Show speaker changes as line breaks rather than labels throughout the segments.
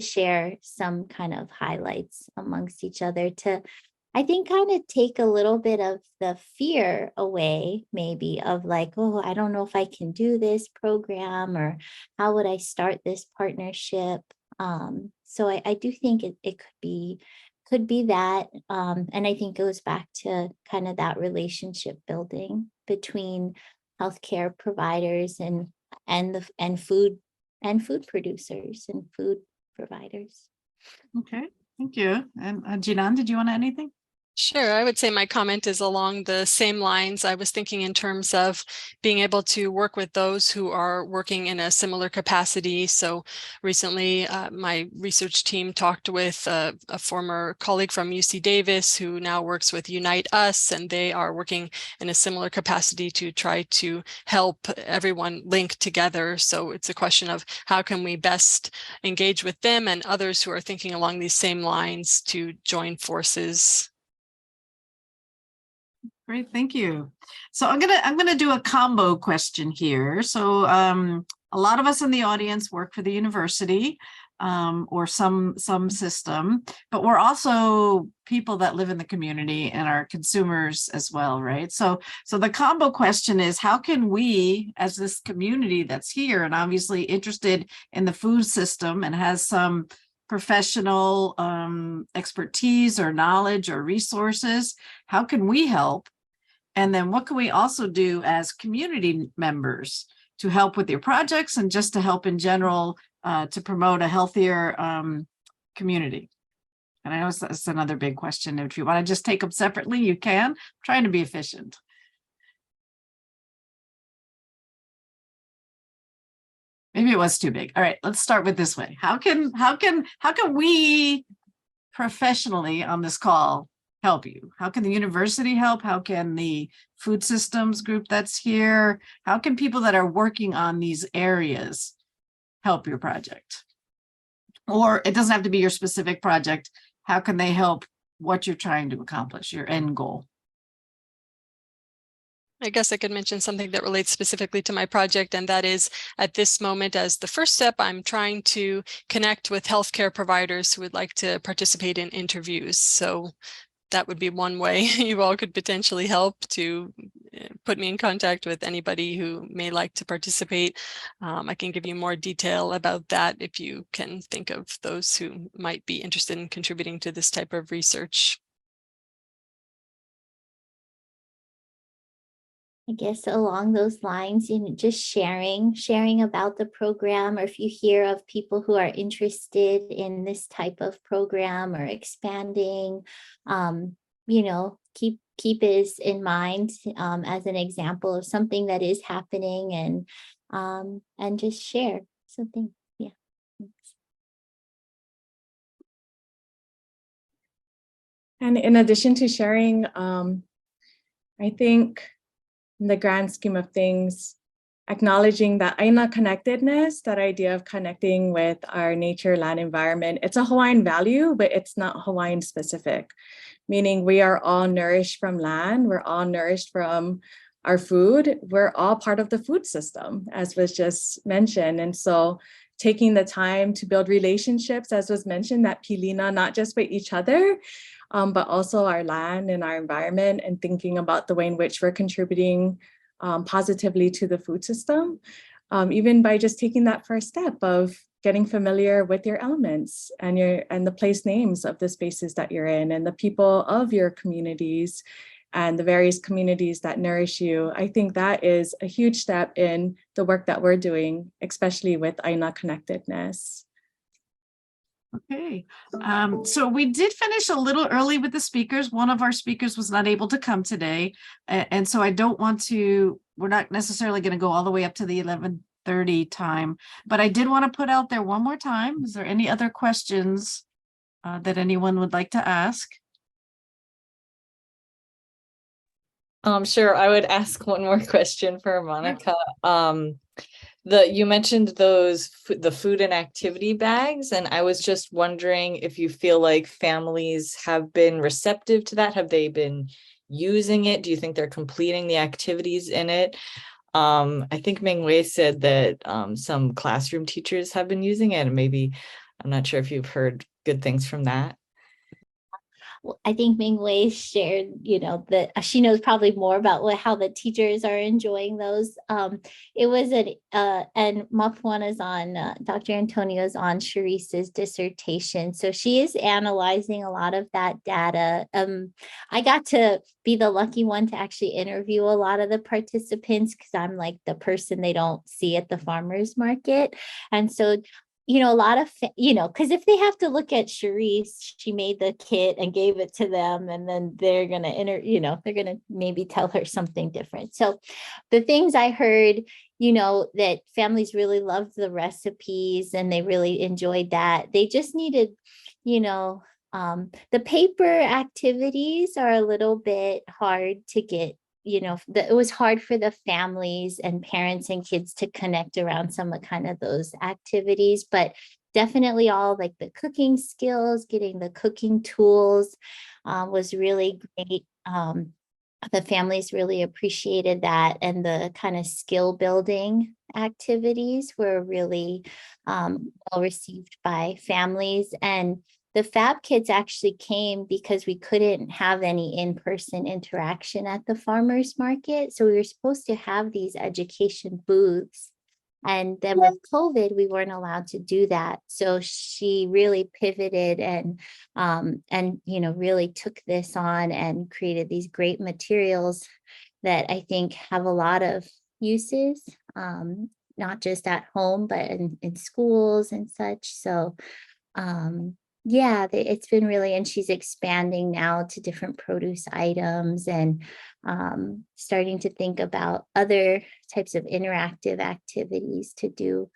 share some kind of highlights amongst each other to, I think, kind of take a little bit of the fear away, maybe of like, oh, I don't know if I can do this program, or how would I start this partnership. So I do think it could be that. And I think it goes back to kind of that relationship building between healthcare providers and food producers and food providers.
Okay, thank you. And Jinan, did you want to add anything?
Sure. I would say my comment is along the same lines. I was thinking in terms of being able to work with those who are working in a similar capacity. So recently, my research team talked with a former colleague from UC Davis who now works with Unite Us, and they are working in a similar capacity to try to help everyone link together. So it's a question of how can we best engage with them and others who are thinking along these same lines to join forces.
Great, thank you. So I'm gonna do a combo question here. So a lot of us in the audience work for the university or some system, but we're also people that live in the community and are consumers as well, right? So the combo question is, how can we, as this community that's here and obviously interested in the food system and has some professional expertise or knowledge or resources, how can we help? And then what can we also do as community members to help with your projects and just to help in general to promote a healthier community? And I know that's another big question. If you want to just take them separately, you can. I'm trying to be efficient. Maybe it was too big. All right, let's start with this way. How can we professionally on this call help you? How can the university help? How can the food systems group that's here? How can people that are working on these areas help your project? Or it doesn't have to be your specific project. How can they help what you're trying to accomplish, your end goal?
I guess I could mention something that relates specifically to my project, and that is at this moment, as the first step, I'm trying to connect with healthcare providers who would like to participate in interviews. So that would be one way you all could potentially help, to put me in contact with anybody who may like to participate. I can give you more detail about that if you can think of those who might be interested in contributing to this type of research.
I guess along those lines, just sharing about the program, or if you hear of people who are interested in this type of program or expanding, keep it in mind as an example of something that is happening, and just share something. Yeah.
And in addition to sharing, I think in the grand scheme of things, acknowledging that Aina connectedness, that idea of connecting with our nature, land, environment, it's a Hawaiian value, but it's not Hawaiian specific, meaning we are all nourished from land, we're all nourished from our food, we're all part of the food system, as was just mentioned. And so taking the time to build relationships, as was mentioned, that pilina, not just with each other, but also our land and our environment, and thinking about the way in which we're contributing positively to the food system, even by just taking that first step of getting familiar with your elements and the place names of the spaces that you're in and the people of your communities and the various communities that nourish you. I think that is a huge step in the work that we're doing, especially with Aina connectedness.
Okay, so we did finish a little early with the speakers. One of our speakers was not able to come today. And so I don't want to, we're not necessarily going to go all the way up to the 11:30 time, but I did want to put out there one more time. Is there any other questions that anyone would like to ask?
Sure, I would ask one more question for Monica. You mentioned the food and activity bags, and I was just wondering if you feel like families have been receptive to that. Have they been using it? Do you think they're completing the activities in it? I think Ming Wei said that some classroom teachers have been using it, and maybe I'm not sure if you've heard good things from that.
Well, I think Ming Wei shared, that she knows probably more about how the teachers are enjoying those. It was and Mapuana is on, Dr. Antonio's on Sharice's dissertation. So she is analyzing a lot of that data. I got to be the lucky one to actually interview a lot of the participants because I'm like the person they don't see at the farmer's market. And so a lot of, because if they have to look at Charisse, she made the kit and gave it to them, and then they're going to they're going to maybe tell her something different. So the things I heard, that families really loved the recipes and they really enjoyed that. They just needed, the paper activities are a little bit hard to get. It was hard for the families and parents and kids to connect around some of kind of those activities, but definitely all like the cooking skills, getting the cooking tools was really great. The families really appreciated that, and the kind of skill building activities were really well received by families. And the Fab Kids actually came because we couldn't have any in-person interaction at the farmers market. So we were supposed to have these education booths. And then with COVID, we weren't allowed to do that. So she really pivoted and really took this on and created these great materials that I think have a lot of uses, not just at home, but in schools and such. So yeah, it's been really, and she's expanding now to different produce items and starting to think about other types of interactive activities to do.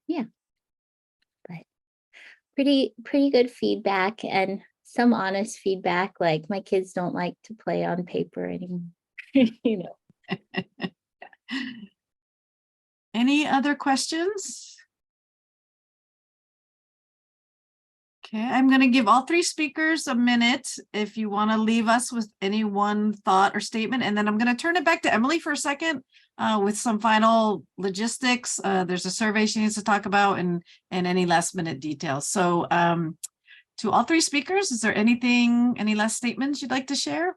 Yeah, but pretty good feedback, and some honest feedback, like my kids don't like to play on paper anymore.
Any other questions? Okay, I'm going to give all three speakers a minute if you want to leave us with any one thought or statement, and then I'm going to turn it back to Emily for a second with some final logistics. There's a survey she needs to talk about, and any last minute details. So to all three speakers, is there any last statements you'd like to share?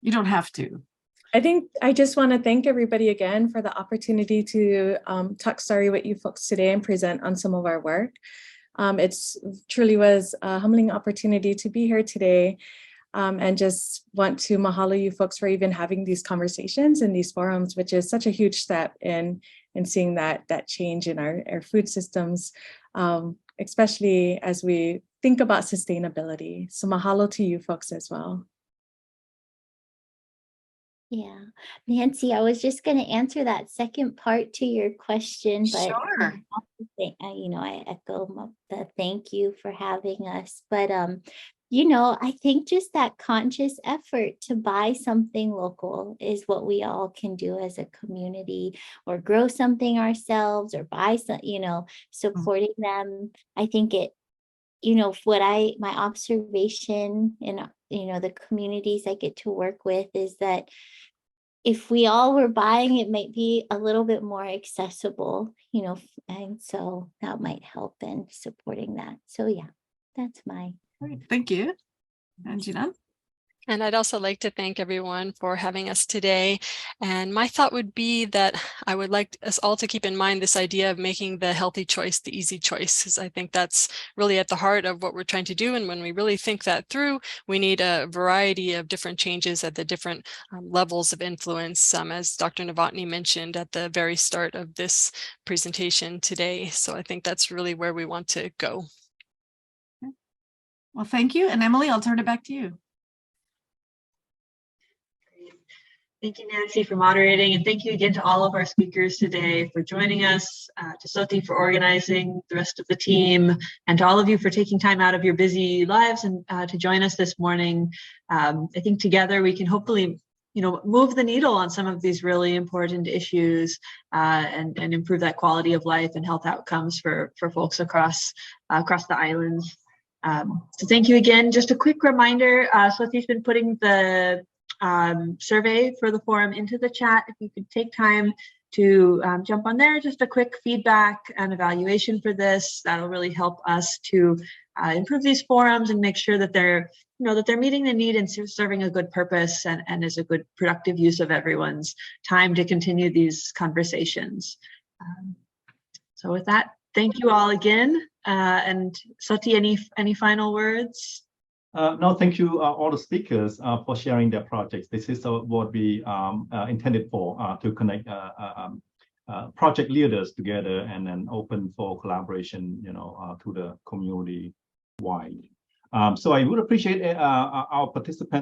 You don't have to.
I think I just want to thank everybody again for the opportunity to talk story with you folks today and present on some of our work. It's truly was a humbling opportunity to be here today, and just want to mahalo you folks for even having these conversations in these forums, which is such a huge step in seeing that change in our food systems, especially as we think about sustainability. So mahalo to you folks as well.
Yeah, Nancy, I was just going to answer that second part to your question, but
Sure.
I echo the thank you for having us. But I think just that conscious effort to buy something local is what we all can do as a community, or grow something ourselves, or buy some, supporting them. I think it, my observation in the communities I get to work with is that if we all were buying, it might be a little bit more accessible, and so that might help in supporting that. So yeah, that's my.
Great, thank you. Angela?
And I'd also like to thank everyone for having us today. And my thought would be that I would like us all to keep in mind this idea of making the healthy choice the easy choice, because I think that's really at the heart of what we're trying to do. And when we really think that through, we need a variety of different changes at the different levels of influence, as Dr. Novotny mentioned at the very start of this presentation today. So I think that's really where we want to go.
Well, thank you. And Emily, I'll turn it back to you.
Thank you, Nancy, for moderating, and thank you again to all of our speakers today for joining us, to Soti for organizing, the rest of the team, and to all of you for taking time out of your busy lives and to join us this morning. I think together we can hopefully, move the needle on some of these really important issues and improve that quality of life and health outcomes for folks across the islands. So thank you again. Just a quick reminder, Soti's been putting the survey for the forum into the chat. If you could take time to jump on there. Just a quick feedback and evaluation for this. That'll really help us to improve these forums and make sure that they're, that they're meeting the need and serving a good purpose and is a good productive use of everyone's time to continue these conversations. So with that, thank you all again. And Soti, any final words?
No, thank you all the speakers for sharing their projects. This is what we intended for, to connect project leaders together and then open for collaboration, to the community wide. So I would appreciate our participants